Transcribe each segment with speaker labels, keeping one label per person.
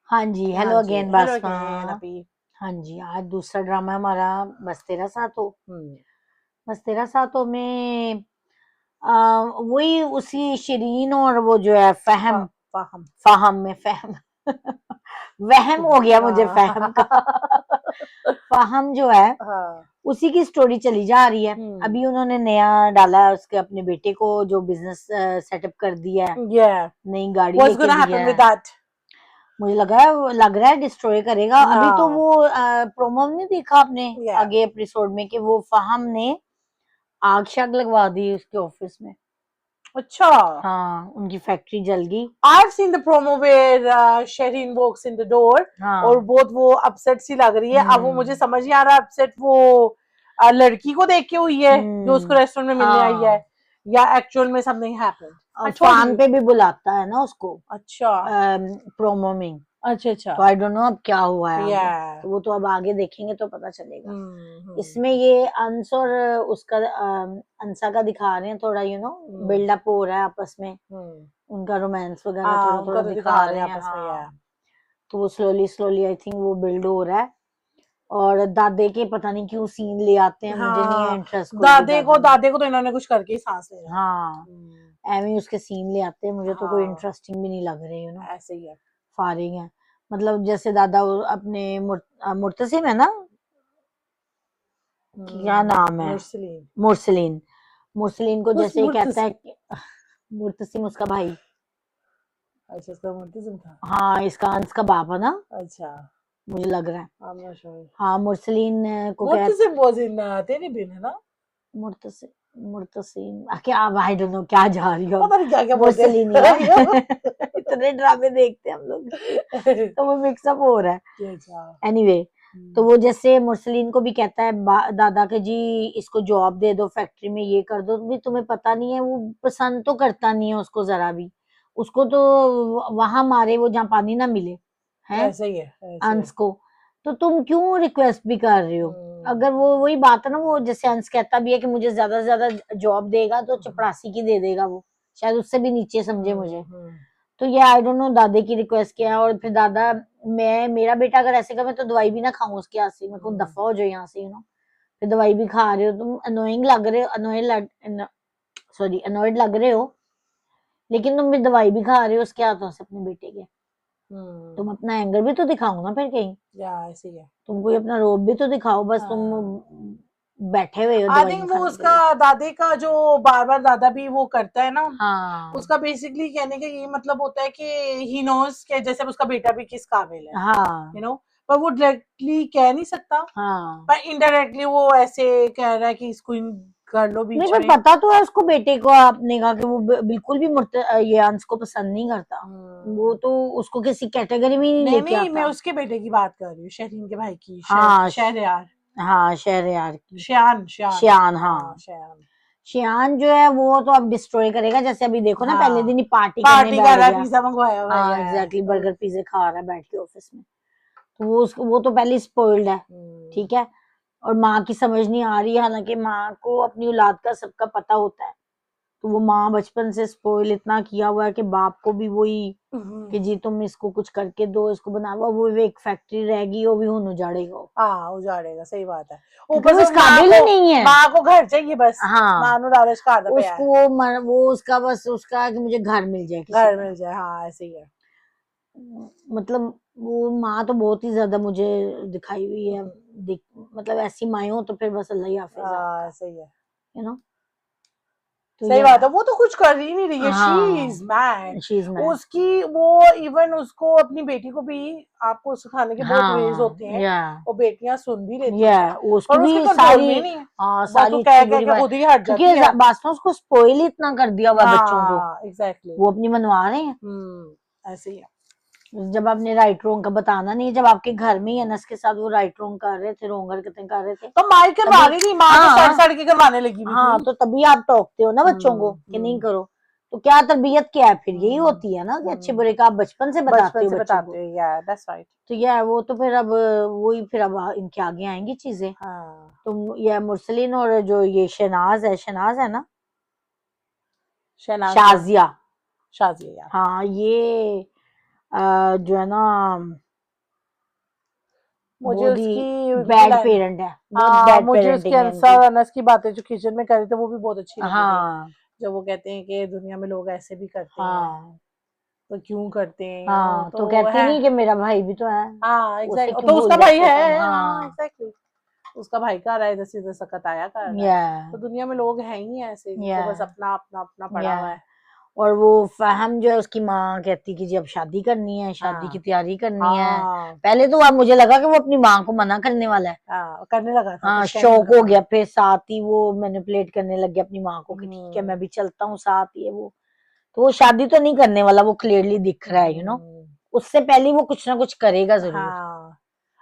Speaker 1: हाँ जी,
Speaker 2: हाँ
Speaker 1: हेलो
Speaker 2: जी,
Speaker 1: again
Speaker 2: hello
Speaker 1: बासमा।
Speaker 2: Again अभी।
Speaker 1: हाँ जी, आज दूसरा ड्रामा हमारा बस तेरा साथ हो।
Speaker 2: हम्म।
Speaker 1: बस तेरा साथ हो में वही उसी शिरीन और वो जो है फहम।
Speaker 2: फाहम।
Speaker 1: फाहम में फहम वहम हो गया मुझे फहम का फाहम जो है
Speaker 2: हाँ।
Speaker 1: उसी की स्टोरी चली जा रही है।
Speaker 2: हम्म।
Speaker 1: अभी उन्होंने नया डाला है उसके अपने बेटे को जो बिजनेस सेटअप कर दिया है।
Speaker 2: Yeah.
Speaker 1: नई गाड़ी
Speaker 2: What's
Speaker 1: लेके
Speaker 2: gonna
Speaker 1: दिया
Speaker 2: happen with
Speaker 1: है।
Speaker 2: that?
Speaker 1: मुझे लग रहा है डिस्ट्रॉय करेगा। अभी तो
Speaker 2: हाँ।
Speaker 1: वो प्रोमो नहीं देखा आपने
Speaker 2: Yeah.
Speaker 1: आगे एपिसोड में कि वो फहम ने आग शाग लगवा दी उसके ऑफिस में।
Speaker 2: अच्छा।
Speaker 1: हाँ, उनकी फैक्ट्री जल गई।
Speaker 2: I've seen the promo where Shireen walks in the door और
Speaker 1: हाँ।
Speaker 2: बहुत वो अपसेट सी लग रही है। अब वो मुझे समझ नहीं आ रहा अपसेट वो लड़की को देख के हुई है जो उसको रेस्टोरेंट में मिलने आई है,
Speaker 1: हाँ,
Speaker 2: या एक्चुअल में समथिंग हैपेंड। आई टोल्ड
Speaker 1: फान
Speaker 2: यू।
Speaker 1: पे भी बुलाता है ना उसको
Speaker 2: अच्छा
Speaker 1: प्रोमो में।
Speaker 2: अच्छा अच्छा।
Speaker 1: तो आई डोंट नो अब क्या हुआ है आगे।
Speaker 2: Yeah.
Speaker 1: तो वो तो अब आगे देखेंगे तो पता चलेगा।
Speaker 2: हम्म।
Speaker 1: इसमें ये अंश और उसका अंसा का दिखा रहे हैं थोड़ा
Speaker 2: हम्म।
Speaker 1: बिल्डअप हो रहा है आपस में।
Speaker 2: हम्म।
Speaker 1: उनका रोमांस वगैरह
Speaker 2: हाँ,
Speaker 1: थोड़ा
Speaker 2: उनका
Speaker 1: थोड़ा
Speaker 2: तो
Speaker 1: दिखा
Speaker 2: दिखा रहे
Speaker 1: रहे
Speaker 2: हैं
Speaker 1: हैं।
Speaker 2: आपस में यार।
Speaker 1: हाँ, तो वो स्लोली स्लोली आई थिंक वो बिल्ड हो रहा है। और दादे के पता नहीं क्यों सीन ले आते हैं, मुझे नहीं है
Speaker 2: हाँ,
Speaker 1: इंटरेस्ट कोई भी
Speaker 2: दादे को
Speaker 1: दादा में।
Speaker 2: दादे को तो इन्होंने कुछ करके ही सांस लेना है।
Speaker 1: हाँ, एमी उसके सीन ले आते हैं, मुझे तो कोई
Speaker 2: हाँ,
Speaker 1: इंटरेस्टिंग भी नहीं लग रहे
Speaker 2: ऐसे ही है।
Speaker 1: फारिग है। मतलब जैसे दादा अपने मुर्तसिम है ना, क्या नाम है,
Speaker 2: मुरसलीन।
Speaker 1: मुरसलीन। मुरसलीन को
Speaker 2: उस
Speaker 1: जैसे कहता है
Speaker 2: मुर्तसिम।
Speaker 1: कि मुर्तसिम उसका भाई।
Speaker 2: अच्छा, उसका मुर्तसिम था।
Speaker 1: हाँ, इसका अंश का बाप है ना,
Speaker 2: अच्छा।
Speaker 1: मुझे लग रहा है।
Speaker 2: I'm not sure.
Speaker 1: हाँ, मुरसलीन को कह
Speaker 2: मुर्तसिम was in तेरी बिन है ना।
Speaker 1: मुर्तसिम मुर्तसिम क्या, आई डोंट नो क्या जा रही हो।
Speaker 2: पता नहीं क्या क्या बोलते
Speaker 1: मुरसलीन ही
Speaker 2: हैं।
Speaker 1: है इतने ड्रामे देखते हैं हम लोग तो वो मिक्सअप हो रहा है।
Speaker 2: अच्छा।
Speaker 1: एनीवे, तो वो जैसे मुरसलीन को भी कहता है दादा के जी इसको जॉब दे दो फैक्ट्री में, ये कर दो। भी तुम्हें पता नहीं है, वो पसंद तो करता नहीं है उसको जरा भी। उसको तो वहां मारे वो जहाँ पानी ना मिले हैं
Speaker 2: ऐसे ही है, ऐसे ही
Speaker 1: अंश
Speaker 2: है।
Speaker 1: को। तो तुम क्यों रिक्वेस्ट भी कर रहे हो? अगर वो वही बात है ना, वो जैसे अंश कहता भी है कि मुझे ज्यादा से ज्यादा जॉब देगा तो चपरासी की दे देगा, वो शायद उससे भी नीचे समझे मुझे। तो ये आई डोंट नो दादे की रिक्वेस्ट क्या है। और फिर दादा, मैं मेरा बेटा अगर ऐसे का, मैं तो दवाई भी ना खाऊं उसके यहाँ से, मेरे को दफा हो जाए यहाँ से फिर दवाई भी खा रहे हो तुम, अनोइंग लग रहे हो, सॉरी अनोइड लग रहे हो, लेकिन तुम भी दवाई भी खा रहे हो उसके हाथों से अपने बेटे के। तुम अपना एंगर भी तो दिखाओ ना फिर कहीं।
Speaker 2: या ऐसे ही है।
Speaker 1: तुम कोई अपना रोब भी तो दिखाओ, बस तुम बैठे हुए हो
Speaker 2: आई
Speaker 1: दवाइयां
Speaker 2: थिंक वो
Speaker 1: खाने के
Speaker 2: उसका
Speaker 1: लिए।
Speaker 2: दादे का जो बार बार दादा भी वो करता है ना,
Speaker 1: हाँ
Speaker 2: उसका बेसिकली कहने का ये मतलब होता है कि ही नोज के जैसे उसका बेटा भी किस काबिल है,
Speaker 1: हाँ
Speaker 2: पर वो डायरेक्टली कह नहीं सकता,
Speaker 1: हाँ।
Speaker 2: पर इनडायरेक्टली वो ऐसे कह रहा है कि इसको कर लो
Speaker 1: नहीं,
Speaker 2: बीच
Speaker 1: पर
Speaker 2: में।
Speaker 1: पता तो है उसको बेटे को आपने का कि वो बिल्कुल भी ये अंश को पसंद नहीं करता। वो तो उसको किसी कैटेगरी में ही नहीं
Speaker 2: नहीं
Speaker 1: लेके
Speaker 2: नहीं, मैं
Speaker 1: आता।
Speaker 2: उसके बेटे की बात कर रही हूँ, शहरीन के भाई की,
Speaker 1: हाँ
Speaker 2: शहरयार।
Speaker 1: हाँ, शहरयार की।
Speaker 2: श्यान श्यान।
Speaker 1: शियान,
Speaker 2: हाँ,
Speaker 1: हाँ।
Speaker 2: श्यान।
Speaker 1: शियान जो है वो तो अब डिस्ट्रॉय करेगा, जैसे अभी देखो ना, पहले
Speaker 2: हाँ,
Speaker 1: दिन ही पार्टी करने
Speaker 2: पार्टी कर
Speaker 1: बैठ
Speaker 2: रहा है,
Speaker 1: गया।
Speaker 2: पिज्जा मंगवाया हुआ
Speaker 1: हाँ
Speaker 2: है।
Speaker 1: एग्जैक्टली, बर्गर पिज्जे खा रहा है बैठ के ऑफिस में। तो वो तो पहले स्पॉइल्ड है। ठीक है। और माँ की समझ नहीं आ रही है, हालांकि माँ को अपनी औलाद का सबका पता होता है। तो वो माँ बचपन से स्पॉइल इतना किया हुआ है कि बाप को भी वही कि जी तुम इसको कुछ करके दो, इसको बनावा, वो एक फैक्ट्री रहेगी, वो भी हुन उजाड़ेगा।
Speaker 2: हाँ, उजाड़ेगा, सही बात है।
Speaker 1: क्योंकि
Speaker 2: ऊपर
Speaker 1: वो
Speaker 2: से
Speaker 1: इस काबिल ही नहीं है।
Speaker 2: माँ को घर चाहिए बस।
Speaker 1: हाँ,
Speaker 2: माँ नु लालच खाता पे है,
Speaker 1: उसको वो उसका बस उसका है कि मुझे घर मिल जाए किसी
Speaker 2: घर
Speaker 1: तरह।
Speaker 2: मिल जाए, हाँ ऐसे ही है।
Speaker 1: मतलब वो माँ तो बहुत ही ज्यादा मुझे दिखाई हुई है। मतलब ऐसी माएँ हो तो फिर बस अल्लाह ही हाफिज है
Speaker 2: हाँ
Speaker 1: उनका।
Speaker 2: ऐसे ही है।
Speaker 1: यू नो तो
Speaker 2: सही
Speaker 1: ये
Speaker 2: बात है, वो तो कुछ कर ही नहीं रही है, शी इज
Speaker 1: हाँ,
Speaker 2: मैड।
Speaker 1: She is mad.
Speaker 2: उसकी वो इवन उसको अपनी बेटी को भी, आपको सिखाने के बहुत वेज
Speaker 1: हाँ
Speaker 2: होते हैं,
Speaker 1: या
Speaker 2: वो बेटियां सुन भी लेती
Speaker 1: या
Speaker 2: हैं,
Speaker 1: उसकी
Speaker 2: पर उसके
Speaker 1: भी
Speaker 2: कंट्रोल में
Speaker 1: सारी,
Speaker 2: ही नहीं है।
Speaker 1: हाँ
Speaker 2: बस वो
Speaker 1: सारी
Speaker 2: कह
Speaker 1: अच्छी
Speaker 2: कह
Speaker 1: बुरी
Speaker 2: के
Speaker 1: बात।
Speaker 2: खुद ही हट जाती
Speaker 1: क्योंकि
Speaker 2: है।
Speaker 1: बादशाह उसको स्पॉइल ही इतना कर दिया हुआ है बच्चों को।
Speaker 2: हाँ एग्जैक्टली।
Speaker 1: वो अपनी मनवा रहे हैं।
Speaker 2: ऐसे ही है।
Speaker 1: जब आपने राइट रोंग का बताना नहीं है, जब आपके घर में ही अनस के साथ वो राइट रोंग कर रहे थे, रोंग हरकतें कर रहे थे,
Speaker 2: तो माई करवा
Speaker 1: तभी
Speaker 2: रही थी, माँ तो सड़
Speaker 1: हाँ
Speaker 2: सड़ के करवाने लगी हुई थी।
Speaker 1: हाँ, तो तभी आप टोकते हो ना बच्चों को कि नहीं करो। तो क्या तरबियत क्या है फिर? यही होती है ना कि अच्छे बुरे का आप बचपन से बताते
Speaker 2: बचपन
Speaker 1: हो
Speaker 2: से
Speaker 1: बच्चों को।
Speaker 2: बताते हैं, या दैट्स राइट।
Speaker 1: तो यह वो तो फिर अब वही फिर अब इनके आगे आएंगी चीजें।
Speaker 2: हाँ,
Speaker 1: तो यह मुरसलीन और जो ये शहनाज है ना,
Speaker 2: शहनाज कौन?
Speaker 1: शाजिया।
Speaker 2: शाजिया यार।
Speaker 1: हाँ, ये जो है ना
Speaker 2: मुझे
Speaker 1: बहुत ही
Speaker 2: उसकी
Speaker 1: बैड पेरेंट है, बहुत
Speaker 2: हाँ,
Speaker 1: बैड
Speaker 2: मुझे उसके
Speaker 1: पेरेंटिंग है
Speaker 2: अंसार
Speaker 1: इनकी।
Speaker 2: अनस की बातें जो किचन में कर रहे थे वो भी बहुत अच्छी लगी थी।
Speaker 1: हाँ
Speaker 2: जब वो कहते हैं कि दुनिया में लोग ऐसे भी करते हैं
Speaker 1: हाँ
Speaker 2: तो क्यों करते हैं,
Speaker 1: हाँ, तो
Speaker 2: तो
Speaker 1: कहती
Speaker 2: है।
Speaker 1: नहीं कि मेरा भाई भी तो है,
Speaker 2: हाँ
Speaker 1: उसे
Speaker 2: एग्जैक्ट,
Speaker 1: क्यों
Speaker 2: तो
Speaker 1: भूल
Speaker 2: उसका भाई
Speaker 1: जाते हो तुम।
Speaker 2: है, हाँ
Speaker 1: हाँ
Speaker 2: एग्जैक्टली, उसका भाई कर रहा है, इधर से इधर सकत आया कर रहा है।
Speaker 1: या
Speaker 2: तो दुनिया में लोग हैं ही ऐसे
Speaker 1: या
Speaker 2: जिनको बस अपना अपना अपना पड़ा
Speaker 1: या
Speaker 2: हुआ है।
Speaker 1: और वो फहम जो है उसकी माँ कहती कि जी अब शादी करनी है, शादी की
Speaker 2: हाँ
Speaker 1: तैयारी करनी है।
Speaker 2: हाँ
Speaker 1: पहले तो अब मुझे लगा कि वो अपनी माँ को मना करने वाला है।
Speaker 2: हाँ, करने लगा था,
Speaker 1: हाँ
Speaker 2: कुछ कहने
Speaker 1: शौक
Speaker 2: लगा
Speaker 1: हो
Speaker 2: था।
Speaker 1: गया, फिर साथ ही वो मैनिपुलेट करने लग गया अपनी माँ को कि ठीक है मैं
Speaker 2: हम्म
Speaker 1: भी चलता हूँ साथ, ये वो। तो वो शादी तो नहीं करने वाला, वो क्लियरली दिख रहा है
Speaker 2: हम्म,
Speaker 1: उससे पहले वो कुछ ना कुछ करेगा जरूर।
Speaker 2: हाँ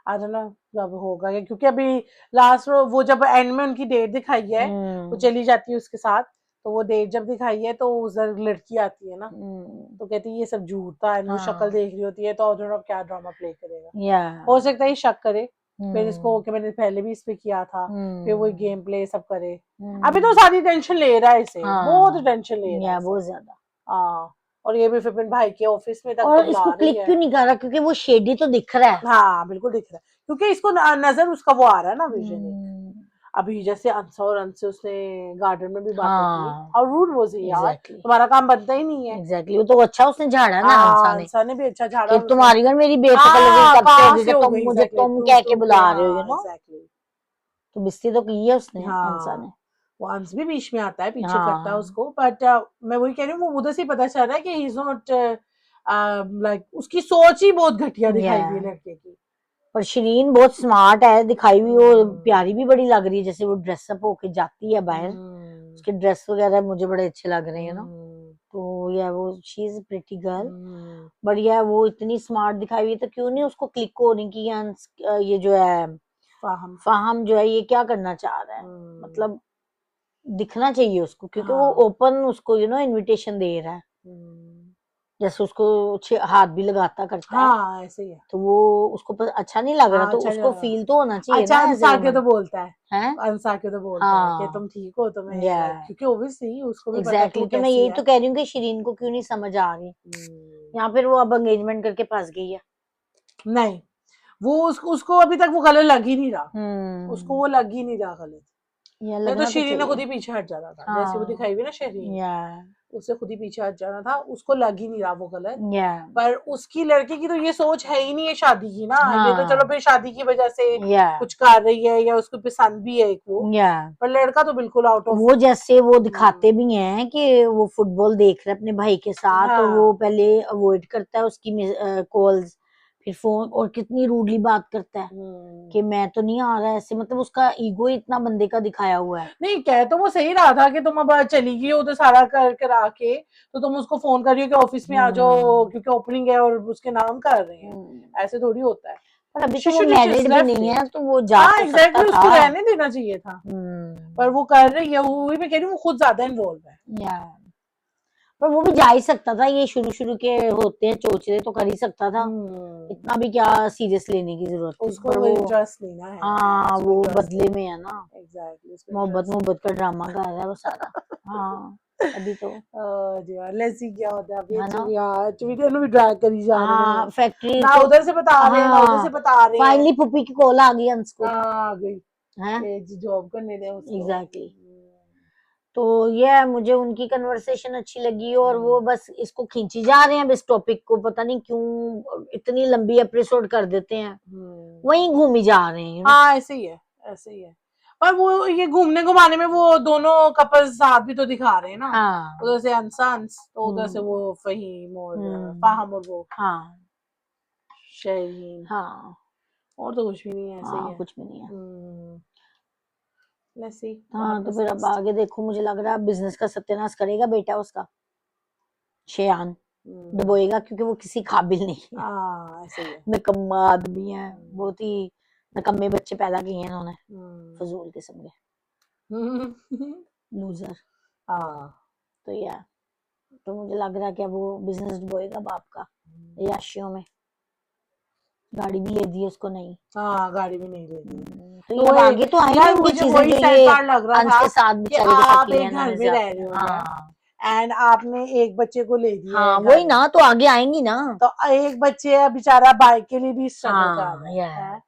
Speaker 2: आई डोंट नो कब होगा ये, क्योंकि अभी लास्ट में वो जब एंड में उनकी डेट दिखाई है, वो चली जाती है उसके साथ, तो वो डेट जब दिखाई है तो उधर लड़की आती है ना,
Speaker 1: हम्म,
Speaker 2: तो कहती है ये सब झूठ था, वो शक्ल
Speaker 1: हाँ
Speaker 2: देख रही होती है, तो आई डोंट नो अब क्या ड्रामा प्ले करेगा।
Speaker 1: या
Speaker 2: हो सकता है ये शक करे फिर इसको
Speaker 1: हम्म
Speaker 2: कि मैंने पहले भी इस पे किया था, फिर वो
Speaker 1: हम्म
Speaker 2: गेम प्ले सब करे। अभी तो
Speaker 1: हम्म,
Speaker 2: सारी टेंशन ले रहा है इसे, बहुत
Speaker 1: हाँ
Speaker 2: टेंशन ले रहा है
Speaker 1: या
Speaker 2: इसे।
Speaker 1: बहुत ज्यादा।
Speaker 2: हाँ, और ये भी फिर भाई के ऑफिस में तक तो
Speaker 1: और
Speaker 2: बुला
Speaker 1: इसको
Speaker 2: रही
Speaker 1: क्लिक
Speaker 2: है।
Speaker 1: क्यों नहीं कर रहा, क्योंकि वो शेडी तो दिख रहा है।
Speaker 2: हाँ बिल्कुल दिख रहा है, क्योंकि इसको नजर उसका वो आ रहा है ना, विजन एक।
Speaker 1: हम्म,
Speaker 2: अभी जैसे अंसा और अंश से उसने गार्डन में भी बातें की,
Speaker 1: हाँ
Speaker 2: हाउ रूड वाज ही यार,
Speaker 1: एग्जैक्टली
Speaker 2: तुम्हारा काम बनता ही नहीं है।
Speaker 1: एग्जैक्टली, वो तो अच्छा उसने झाड़ा ना अंसा
Speaker 2: हाँ
Speaker 1: ने
Speaker 2: अंसा ने भी अच्छा झाड़ा,
Speaker 1: कि
Speaker 2: और उसने
Speaker 1: तुम्हारी और मेरी बेशक्ल हो गई,
Speaker 2: हाँ
Speaker 1: कब से हो
Speaker 2: कहाँ
Speaker 1: गई
Speaker 2: से
Speaker 1: कि
Speaker 2: हो
Speaker 1: तुम
Speaker 2: गई,
Speaker 1: मुझे
Speaker 2: एग्जैक्टली
Speaker 1: तुम कह के
Speaker 2: तुम के,
Speaker 1: बुला रहे हो
Speaker 2: हाँ एग्जैक्टली।
Speaker 1: तो बेइज्जती तो की है उसने अंसा ने।
Speaker 2: हाँ वो अंश भी बीच में आता है, पीछे करता है
Speaker 1: हाँ
Speaker 2: उसको, बट मैं वही कह रही हूँ, वो उधर से ही पता चल रहा है कि ही इज नॉट लाइक, उसकी सोच ही बहुत घटिया
Speaker 1: या
Speaker 2: दिखाई दी है लड़के की।
Speaker 1: पर शिरीन बहुत स्मार्ट है दिखाई हुई, वो
Speaker 2: हम्म
Speaker 1: प्यारी भी बड़ी लग रही है, जैसे वो ड्रेसअप होके जाती है बाहर,
Speaker 2: हम्म
Speaker 1: उसके ड्रेस वगैरह मुझे बड़े अच्छे लग रहे हैं
Speaker 2: हम्म
Speaker 1: तो या वो शी इज प्रिटी गर्ल।
Speaker 2: हम्म,
Speaker 1: बढ़िया है, वो इतनी स्मार्ट दिखाई हुई है, तो क्यों नहीं उसको क्लिक हो रही कि ये जो है
Speaker 2: फाहम।
Speaker 1: फाहम जो है ये क्या करना चाह रहा है,
Speaker 2: हम्म,
Speaker 1: मतलब दिखना चाहिए उसको, क्योंकि वो
Speaker 2: हाँ
Speaker 1: ओपन उसको इनविटेशन दे रहा है,
Speaker 2: हम्म,
Speaker 1: जैसे उसको हाथ भी लगाता करता है,
Speaker 2: हाँ ऐसे ही है।
Speaker 1: तो वो उसको अच्छा नहीं लग रहा,
Speaker 2: हाँ
Speaker 1: तो
Speaker 2: अच्छा नहीं
Speaker 1: उसको
Speaker 2: लगा।
Speaker 1: फील तो होना चाहिए
Speaker 2: अच्छा
Speaker 1: ना एज ए
Speaker 2: अंसा के तो
Speaker 1: वुमन
Speaker 2: बोलता है,
Speaker 1: है।
Speaker 2: अंसा के तो बोलता है कि तुम
Speaker 1: हाँ
Speaker 2: ठीक हो, तुम्हें
Speaker 1: या
Speaker 2: लाइक, क्योंकि ओब्वियसली उसको भी पता है कि
Speaker 1: एग्जैक्टली
Speaker 2: वो
Speaker 1: तो मैं
Speaker 2: कैसी
Speaker 1: यही
Speaker 2: है।
Speaker 1: तो कह रही हूँ कि शिरीन को क्यों नहीं समझ आ रही,
Speaker 2: हम्म,
Speaker 1: या फिर वो अब एंगेजमेंट करके फंस गई है।
Speaker 2: नहीं वो उसको अभी तक वो गलत लग ही नहीं रहा, उसको
Speaker 1: हम्म,
Speaker 2: वो लग ही नहीं रहा गलत।
Speaker 1: या
Speaker 2: नहीं तो
Speaker 1: लगना तो
Speaker 2: शीरीन ने
Speaker 1: चाहिए।
Speaker 2: खुद ही पीछे हट जाना था, जैसे वो
Speaker 1: हाँ
Speaker 2: दिखाई हुई ना शरीन,
Speaker 1: या
Speaker 2: उससे खुद ही पीछे हट जाना था, उसको लग ही नहीं रहा वो गलत।
Speaker 1: या
Speaker 2: पर उसकी लड़के की तो ये सोच है ही नहीं है शादी की ना, ये तो चलो
Speaker 1: हाँ
Speaker 2: फिर शादी की वजह से
Speaker 1: या
Speaker 2: कुछ कर रही है या उसको पसंद भी है एक वो,
Speaker 1: या
Speaker 2: पर लड़का तो बिल्कुल आउट ऑफ।
Speaker 1: वो जैसे वो दिखाते भी हैं कि वो फुटबॉल देख रहे हैं अपने भाई के साथ, और वो
Speaker 2: हाँ
Speaker 1: पहले अवॉइड करता है उसकी कॉल्स, फिर फोन, और कितनी रूडली बात करता है
Speaker 2: हम्म,
Speaker 1: कि मैं तो नहीं आ रहा है, ऐसे मतलब उसका ईगो इतना बंदे का दिखाया हुआ है।
Speaker 2: नहीं कह तो वो सही रहा था कि तुम अब चली गई हो तो सारा कर करा के, तो तुम उसको फोन करियो कि ऑफिस में आ जाओ
Speaker 1: हम्म
Speaker 2: क्योंकि ओपनिंग है और उसके नाम कर रहे हैं,
Speaker 1: हम्म।
Speaker 2: ऐसे थोड़ी होता है।
Speaker 1: पर अभी तो
Speaker 2: शी
Speaker 1: वो
Speaker 2: शुड जस्ट
Speaker 1: मैरिड भी
Speaker 2: लेफ्ट
Speaker 1: नहीं है,
Speaker 2: इट।
Speaker 1: तो वो जा
Speaker 2: हाँ
Speaker 1: तो सकता
Speaker 2: एग्जैक्टली,
Speaker 1: था।
Speaker 2: उसको रहने देना चाहिए था, पर
Speaker 1: हम्म
Speaker 2: वो कर रही है, वही मैं कह रही हूँ, वो खुद ज्यादा इन्वॉल्व है।
Speaker 1: या पर वो भी जा ही सकता था, ये शुरू शुरू के होते हैं चोचले, तो कर ही सकता था,
Speaker 2: हम्म,
Speaker 1: इतना भी क्या सीरियस लेने की जरूरत थी,
Speaker 2: उसको
Speaker 1: पर
Speaker 2: वो
Speaker 1: वो
Speaker 2: इंटरेस्ट लेना है,
Speaker 1: हाँ
Speaker 2: उसको
Speaker 1: वो
Speaker 2: इंटरेस्ट
Speaker 1: बदले
Speaker 2: लेना
Speaker 1: में है ना,
Speaker 2: है, एग्जैक्टली उसको
Speaker 1: मोहब्बत
Speaker 2: इंटरेस्ट
Speaker 1: मोहब्बत का ड्रामा कर रहा है वो सारा। हाँ अभी तो
Speaker 2: जी हाँ, लेट्स सी क्या होता है अभी।
Speaker 1: है ना।
Speaker 2: अच्छा भी भी ड्रैग करी जा रहे हैं,
Speaker 1: हाँ फैक्ट्री
Speaker 2: ना
Speaker 1: तो
Speaker 2: उधर से बता रहे हैं ना उधर से
Speaker 1: हाँ
Speaker 2: बता रहे हैं।
Speaker 1: फाइनली पुप्पी की कॉल आ गई अंश को।
Speaker 2: हाँ आ गई
Speaker 1: है
Speaker 2: कि जी जॉब करने दें उसको।
Speaker 1: एग्जैक्टली, तो ये मुझे उनकी कन्वर्सेशन अच्छी लगी, और वो बस इसको खींची जा रहे हैं अब इस टॉपिक को, पता नहीं क्यों इतनी लंबी एपिसोड कर देते हैं, वहीं घूमी जा रहे हैं
Speaker 2: हाँ ऐसे ही है, ऐसे ही है। पर वो ये घूमने घुमाने में वो दोनों कपल्स साथ भी तो दिखा रहे हैं ना,
Speaker 1: हाँ
Speaker 2: उधर से अंसांस तो उधर से
Speaker 1: हम्म
Speaker 2: वो फहीम और
Speaker 1: हम्म
Speaker 2: फाहम और वो
Speaker 1: हाँ
Speaker 2: शहीन,
Speaker 1: हाँ
Speaker 2: और तो कुछ भी नहीं है, ऐसे ही
Speaker 1: हाँ
Speaker 2: है।
Speaker 1: कुछ भी नहीं है।
Speaker 2: लेट्स सी
Speaker 1: हाँ
Speaker 2: व्हाट
Speaker 1: तो
Speaker 2: हैपेंस
Speaker 1: फिर अब
Speaker 2: नेक्स्ट।
Speaker 1: आगे देखो, मुझे लग रहा है बिजनेस का सत्यानाश करेगा बेटा उसका शेयान, डुबोएगा, क्योंकि वो किसी काबिल नहीं है,
Speaker 2: हाँ ऐसे ही है।
Speaker 1: निकम्मा आदमी है,
Speaker 2: हम्म,
Speaker 1: बहुत ही निकम्मे बच्चे पैदा किए हैं इन्होंने,
Speaker 2: हम्म,
Speaker 1: फजूल किस्म के
Speaker 2: हम्म,
Speaker 1: लूजर।
Speaker 2: हाँ
Speaker 1: तो यार, तो मुझे लग रहा है कि अब वो बिजनेस डुबोएगा बाप का याशियों में, गाड़ी भी ले दी है उसको नहीं।
Speaker 2: हाँ गाड़ी भी नहीं लेती।
Speaker 1: तो ये
Speaker 2: तो
Speaker 1: अब आगे तो आएंगी
Speaker 2: यार
Speaker 1: उनकी
Speaker 2: मुझे
Speaker 1: चीजें
Speaker 2: वही
Speaker 1: जो
Speaker 2: सैड
Speaker 1: ये
Speaker 2: पार्ट लग रहा
Speaker 1: अंश
Speaker 2: था
Speaker 1: के साथ
Speaker 2: कि
Speaker 1: बेचारे के साथ
Speaker 2: आप
Speaker 1: किए हैं
Speaker 2: एक घर
Speaker 1: इन्होंने
Speaker 2: में रह रहे हो,
Speaker 1: हाँ
Speaker 2: एंड आपने एक बच्चे को ले दिया
Speaker 1: हाँ
Speaker 2: है
Speaker 1: वही
Speaker 2: घर,
Speaker 1: ना, तो आगे आएंगी ना।
Speaker 2: तो एक बच्चे है बेचारा भाई के लिए भी स्ट्रगल कर
Speaker 1: हाँ
Speaker 2: रहा
Speaker 1: यह
Speaker 2: है,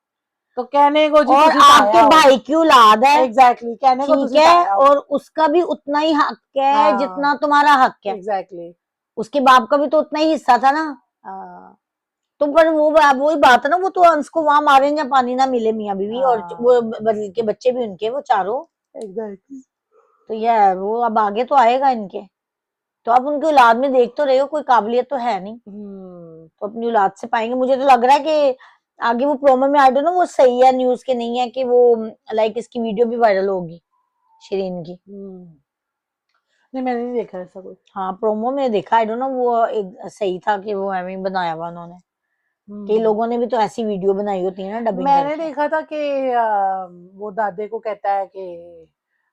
Speaker 2: तो कहने को जी
Speaker 1: और
Speaker 2: तुसी
Speaker 1: आपके
Speaker 2: पाया हो,
Speaker 1: भाई की औलाद है,
Speaker 2: एग्जैक्टली कहने को
Speaker 1: ठीक
Speaker 2: तुसी
Speaker 1: है,
Speaker 2: पाया हो,
Speaker 1: और उसका भी उतना ही हक है
Speaker 2: हाँ
Speaker 1: जितना तुम्हारा हक है।
Speaker 2: एग्जैक्टली,
Speaker 1: उसके बाप का भी तो उतना ही हिस्सा था ना।
Speaker 2: हाँ
Speaker 1: तो पर वो वही बात है ना, वो तो अंश को वहां मारे या पानी ना मिले मियाँ बीवी, और वो बदल के बच्चे भी उनके, वो चारों।
Speaker 2: एग्जैक्टली।
Speaker 1: तो यह वो अब आगे तो आएगा इनके। तो आप उनकी औलाद में देख तो रहे हो, कोई काबिलियत तो है नहीं, तो अपनी औलाद से पाएंगे। मुझे तो लग रहा है कि आगे वो प्रोमो में आई डोंट नो वो सही है न्यूज के नहीं है कि वो लाइक इसकी वीडियो भी वायरल होगी शिरीन की।
Speaker 2: नहीं मैंने नहीं देखा ऐसा कुछ।
Speaker 1: हाँ प्रोमो में देखा, आई डोंट नो वो एक सही था कि वो एवं बनाया हुआ उन्होंने। कई लोगों ने भी तो ऐसी वीडियो बनाई होती है ना डबिंग
Speaker 2: मैंने
Speaker 1: करके।
Speaker 2: देखा था कि वो दादे को कहता है कि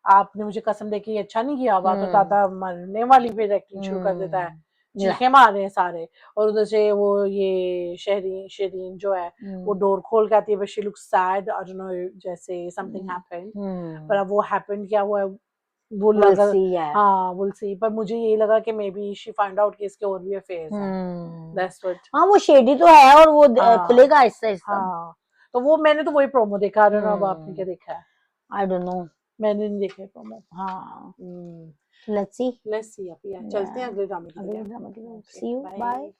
Speaker 2: आपने मुझे कसम दे के ये अच्छा नहीं किया हुआ, तो दादा मरने वाली पे एक्टिंग शुरू कर देता है, चीखे मार रहे हैं सारे, और उधर से वो ये शहरीन शरीन जो है वो डोर खोल के आती है, but she looks sad, I don't know, जैसे समथिंग हैपेंड, पर अब वो हैपेंड क्या हुआ है वो लगा, हाँ विल सी, पर मुझे ये लगा कि may be she find out कि इसके और भी अफेयर्स हैं, दैट्स व्हाट।
Speaker 1: हाँ वो शेडी तो है, और वो
Speaker 2: हाँ
Speaker 1: खुलेगा आहिस्ता आहिस्ता।
Speaker 2: हाँ, तो वो मैंने तो वही प्रोमो देखा, आई डोंट नो अब आपने क्या देखा है,
Speaker 1: आई डोंट नो।
Speaker 2: मैंने नहीं देखा है प्रोमो।
Speaker 1: हाँ लेट्स सी।
Speaker 2: लेट्स सी, अब चलते हैं अगले ड्रामे की
Speaker 1: अगले
Speaker 2: तरफ।
Speaker 1: ड्रामा की तरफ।
Speaker 2: Okay
Speaker 1: see you,
Speaker 2: bye.
Speaker 1: Bye.